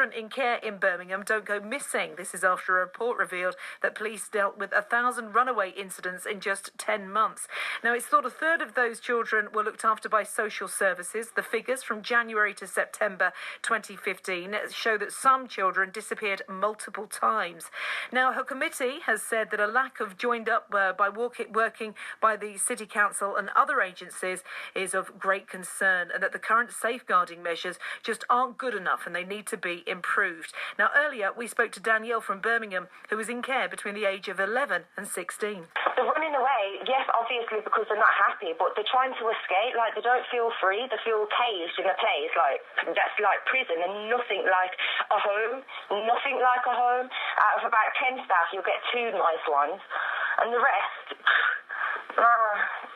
children in care in Birmingham don't go missing. This is after a report revealed that police dealt with 1,000 runaway incidents in just 10 months. Now, it's thought a third of those children were looked after by social services. The figures from January to September 2015 show that some children disappeared multiple times. Now, her committee has said that a lack of joined up by working by the City Council and other agencies is of great concern, and that the current safeguarding measures just aren't good enough and they need to be improved. Now, earlier we spoke to Danielle from Birmingham, who was in care between the age of 11 and 16. They're running away, yes, obviously because they're not happy, but they're trying to escape. Like, they don't feel free, they feel caged in a place like that's like prison, and nothing like a home. Nothing like a home. Out of about 10 staff, you'll get 2 nice ones, and the rest,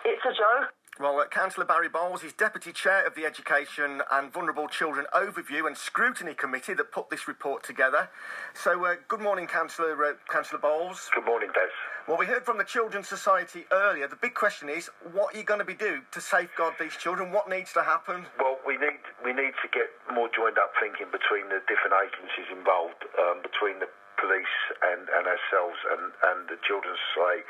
it's a joke. Well, Cllr Barry Bowles is Deputy Chair of the Education and Vulnerable Children Overview and Scrutiny Committee that put this report together. So, good morning, Councillor Bowles. Good morning, Des. Well, we heard from the Children's Society earlier. The big question is, what are you going to be doing to safeguard these children? What needs to happen? Well, we need to get more joined-up thinking between the different agencies involved, between the police and ourselves and the Children's Society.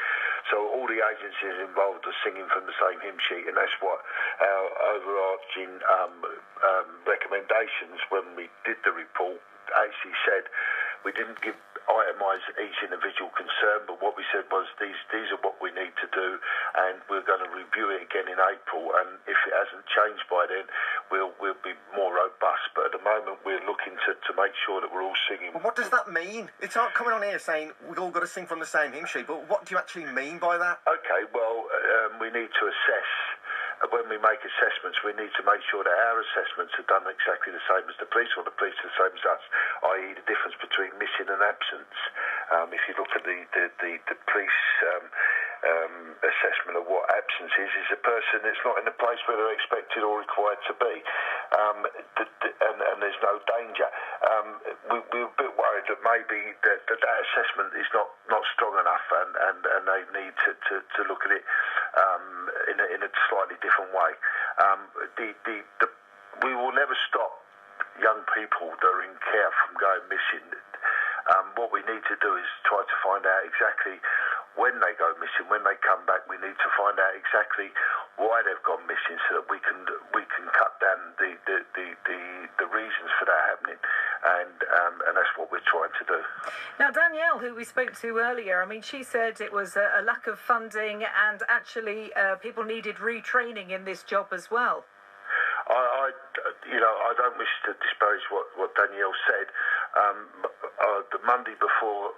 So all the agencies involved are singing from the same hymn sheet, and that's what our overarching recommendations when we did the report actually said. We didn't itemise each individual concern, but what we said was these are what we need to do, and we're going to review it again in April, and if it hasn't changed by then, we'll be more robust. But at the moment, we're looking to make sure that we're all singing. Well, what does that mean? It's not coming on here saying we've all got to sing from the same hymn sheet, but what do you actually mean by that? Okay, well, we need to assess. When we make assessments, we need to make sure that our assessments are done exactly the same as the police, or the police are the same as us, i.e. the difference between missing and absence. If you look at the police assessment of what absence is a person that's not in the place where they're expected or required to be, and there's no danger. We're a bit worried that maybe that assessment is not strong enough, and they need to look at it in a slightly different way. We will never stop young people that are in care from going missing. What we need to do is try to find out exactly when they go missing. When they come back, we need to find out exactly why they've gone missing, so that we can cut down the reasons for that happening, and that's what we're trying to do. Now, Danielle, who we spoke to earlier, I mean, she said it was a lack of funding, and actually people needed retraining in this job as well. I don't wish to disparage what Danielle said. The Monday before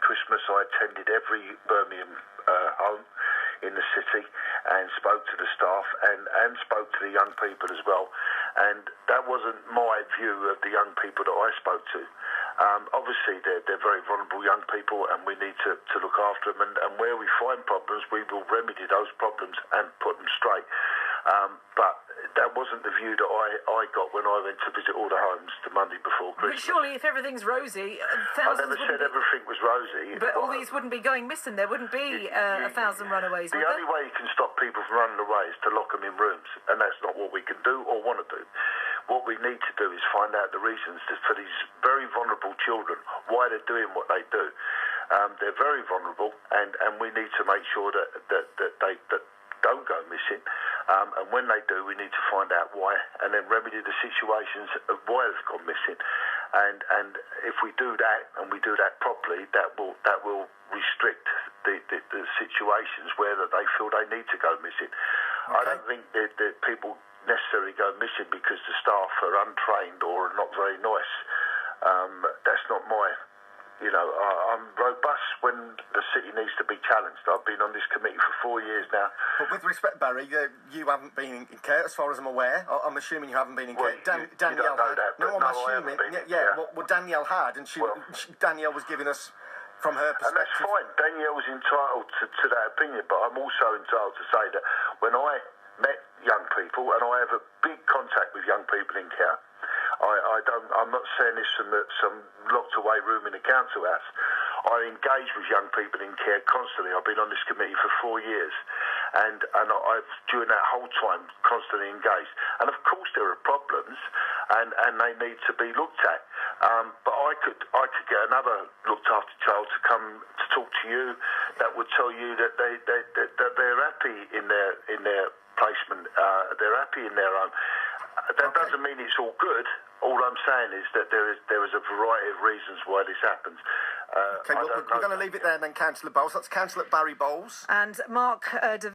Christmas, I attended every Birmingham home in the city and spoke to the staff and spoke to the young people as well. And that wasn't my view of the young people that I spoke to. Obviously, they're very vulnerable young people, and we need to look after them. And where we find problems, we will remedy those problems and put them straight. But that wasn't the view that I got when I went to visit all the homes the Monday before Christmas. But surely, if everything's rosy, I never said everything was rosy. But all these wouldn't be going missing. There wouldn't be 1,000 runaways. The only way you can stop people from running away is to lock them in rooms, and that's not what we can do or want to do. What we need to do is find out the reasons for these very vulnerable children, why they're doing what they do. They're very vulnerable, and we need to make sure that they don't go missing. And when they do, we need to find out why, and then remedy the situations of why they've gone missing. And if we do that, and we do that properly, that will restrict the situations where they feel they need to go missing. Okay. I don't think that people necessarily go missing because the staff are untrained or are not very nice. That's not my... I'm robust when the city needs to be challenged. I've been on this committee for 4 years now. But with respect, Barry, you haven't been in care, as far as I'm aware. I'm assuming you haven't been in care. Danielle had. No, I'm assuming. Well, Danielle had, and Danielle was giving us from her perspective. And that's fine. Danielle was entitled to that opinion, but I'm also entitled to say that when I met young people, and I have a big contact with young people in care, I'm not saying this from some locked away room in a council house. I engage with young people in care constantly. I've been on this committee for 4 years, and I've during that whole time constantly engaged. And of course there are problems, and they need to be looked at. But I could get another looked after child to come to talk to you that would tell you that they're happy in their placement, they're happy in their own. That doesn't mean it's all good. All I'm saying is that there is a variety of reasons why this happens. Okay, well, we're going to leave it there then, Councillor Bowles. That's Councillor Barry Bowles. And Mark